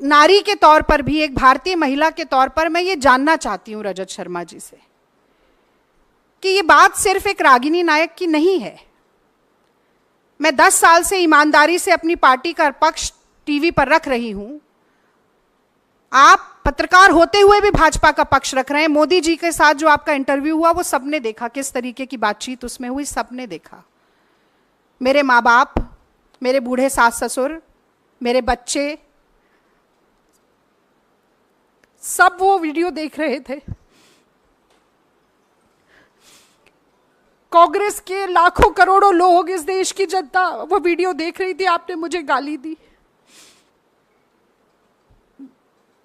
नारी के तौर पर भी, एक भारतीय महिला के तौर पर मैं ये जानना चाहती हूँ रजत शर्मा जी से कि ये बात सिर्फ एक रागिनी नायक की नहीं है। मैं 10 साल से ईमानदारी से अपनी पार्टी का पक्ष टीवी पर रख रही हूं। आप पत्रकार होते हुए भी भाजपा का पक्ष रख रहे हैं। मोदी जी के साथ जो आपका इंटरव्यू हुआ वो सबने देखा, किस तरीके की बातचीत उसमें हुई, सबने देखा। मेरे माँ बाप, मेरे बूढ़े सास ससुर, मेरे बच्चे, सब वो वीडियो देख रहे थे। कांग्रेस के लाखों करोड़ों लोग, इस देश की जनता वो वीडियो देख रही थी। आपने मुझे गाली दी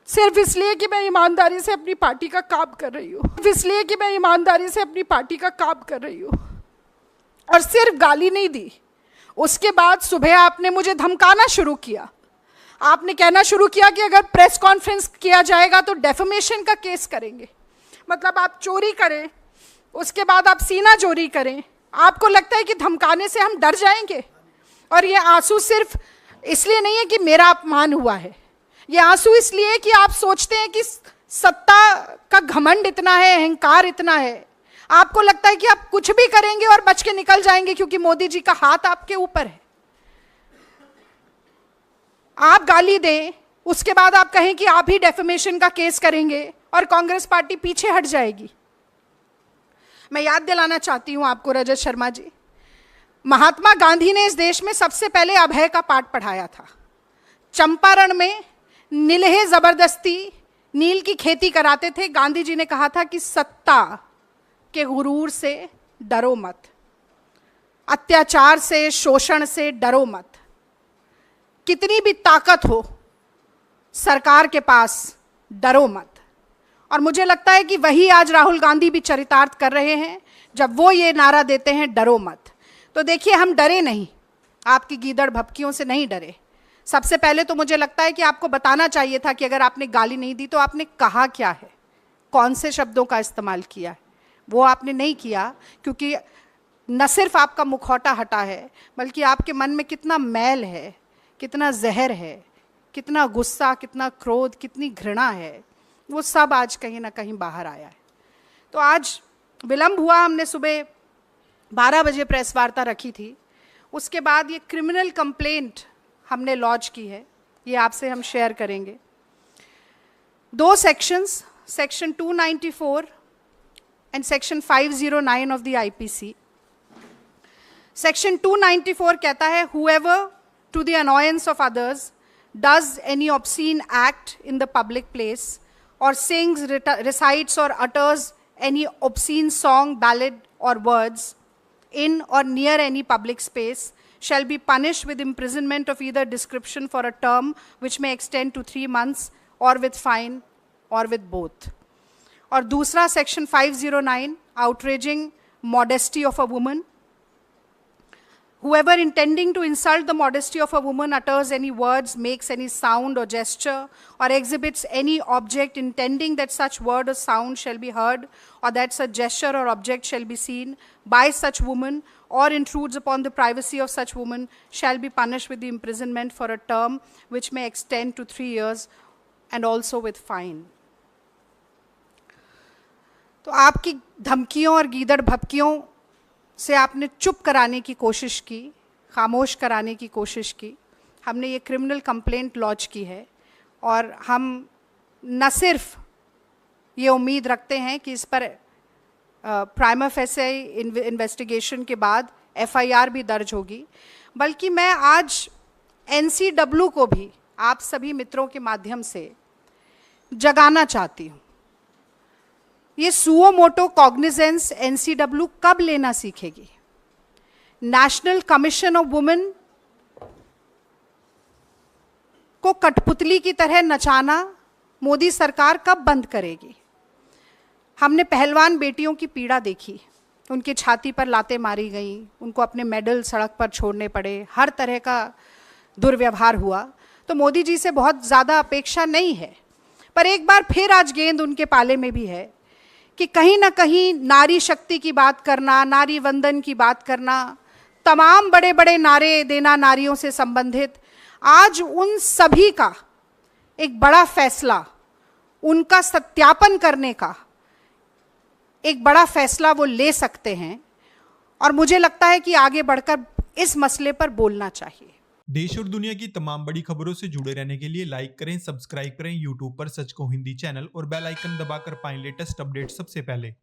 सिर्फ इसलिए कि मैं ईमानदारी से अपनी पार्टी का काम कर रही हूँ, इसलिए कि मैं ईमानदारी से अपनी पार्टी का काम कर रही हूँ। और सिर्फ गाली नहीं दी, उसके बाद सुबह आपने मुझे धमकाना शुरू किया। आपने कहना शुरू किया कि अगर प्रेस कॉन्फ्रेंस किया जाएगा तो डेफेमेशन का केस करेंगे। मतलब आप चोरी करें, उसके बाद आप सीना चोरी करें। आपको लगता है कि धमकाने से हम डर जाएंगे? और ये आंसू सिर्फ इसलिए नहीं है कि मेरा अपमान हुआ है, ये आंसू इसलिए कि आप सोचते हैं कि सत्ता का घमंड इतना है, अहंकार इतना है, आपको लगता है कि आप कुछ भी करेंगे और बच के निकल जाएंगे क्योंकि मोदी जी का हाथ आपके ऊपर है। आप गाली दें, उसके बाद आप कहें कि आप ही डेफेमेशन का केस करेंगे और कांग्रेस पार्टी पीछे हट जाएगी। मैं याद दिलाना चाहती हूं आपको रजत शर्मा जी, महात्मा गांधी ने इस देश में सबसे पहले अभय का पाठ पढ़ाया था। चंपारण में नीलहे जबरदस्ती नील की खेती कराते थे। गांधी जी ने कहा था कि सत्ता के गुरूर से डरो मत, अत्याचार से, शोषण से डरो मत। कितनी भी ताकत हो सरकार के पास, डरो मत। और मुझे लगता है कि वही आज राहुल गांधी भी चरितार्थ कर रहे हैं जब वो ये नारा देते हैं डरो मत। तो देखिए, हम डरे नहीं, आपकी गीदड़ भभकियों से नहीं डरे। सबसे पहले तो मुझे लगता है कि आपको बताना चाहिए था कि अगर आपने गाली नहीं दी तो आपने कहा क्या है, कौन से शब्दों का इस्तेमाल किया है। वो आपने नहीं किया क्योंकि न सिर्फ आपका मुखौटा हटा है बल्कि आपके मन में कितना मैल है, कितना जहर है, कितना गुस्सा, कितना क्रोध, कितनी घृणा है, वो सब आज कहीं ना कहीं बाहर आया है। तो आज विलंब हुआ, हमने सुबह 12 बजे प्रेस वार्ता रखी थी। उसके बाद ये क्रिमिनल कंप्लेंट हमने लॉन्च की है, ये आपसे हम शेयर करेंगे। 2 sections, section 294 and section 509 of the IPC. Section 294 कहता है, whoever to the annoyance of others does any obscene act in the public place or sings, recites or utters any obscene song, ballad or words in or near any public space shall be punished with imprisonment of either description for a term which may extend to 3 months or with fine or with both. और दूसरा section 509, outraging modesty of a woman. Whoever intending to insult the modesty of a woman utters any words, makes any sound or gesture, or exhibits any object intending that such word or sound shall be heard, or that such gesture or object shall be seen by such woman, or intrudes upon the privacy of such woman, shall be punished with the imprisonment for a term which may extend to 3 years, and also with fine. तो आपकी धमकियों और गीदड़ भभकियों से आपने चुप कराने की कोशिश की, खामोश कराने की कोशिश की। हमने ये क्रिमिनल कंप्लेंट लॉन्च की है और हम न सिर्फ ये उम्मीद रखते हैं कि इस पर प्राइमा फेसे इन्वेस्टिगेशन के बाद एफआईआर भी दर्ज होगी, बल्कि मैं आज एनसीडब्ल्यू को भी आप सभी मित्रों के माध्यम से जगाना चाहती हूँ। ये सुओ मोटो कॉग्निजेंस एनसीडब्ल्यू कब लेना सीखेगी? नेशनल कमीशन ऑफ वुमेन को कठपुतली की तरह नचाना मोदी सरकार कब बंद करेगी? हमने पहलवान बेटियों की पीड़ा देखी, उनकी छाती पर लातें मारी गईं, उनको अपने मेडल सड़क पर छोड़ने पड़े, हर तरह का दुर्व्यवहार हुआ। तो मोदी जी से बहुत ज़्यादा अपेक्षा नहीं है, पर एक बार फिर आज गेंद उनके पाले में भी है कि कहीं ना कहीं नारी शक्ति की बात करना, नारी वंदन की बात करना, तमाम बड़े बड़े नारे देना नारियों से संबंधित, आज उन सभी का एक बड़ा फैसला, उनका सत्यापन करने का एक बड़ा फैसला वो ले सकते हैं, और मुझे लगता है कि आगे बढ़कर इस मसले पर बोलना चाहिए। देश और दुनिया की तमाम बड़ी खबरों से जुड़े रहने के लिए लाइक करें, सब्सक्राइब करें यूट्यूब पर सच को हिंदी चैनल और बेल आइकन दबाकर पाएं लेटेस्ट अपडेट सबसे पहले।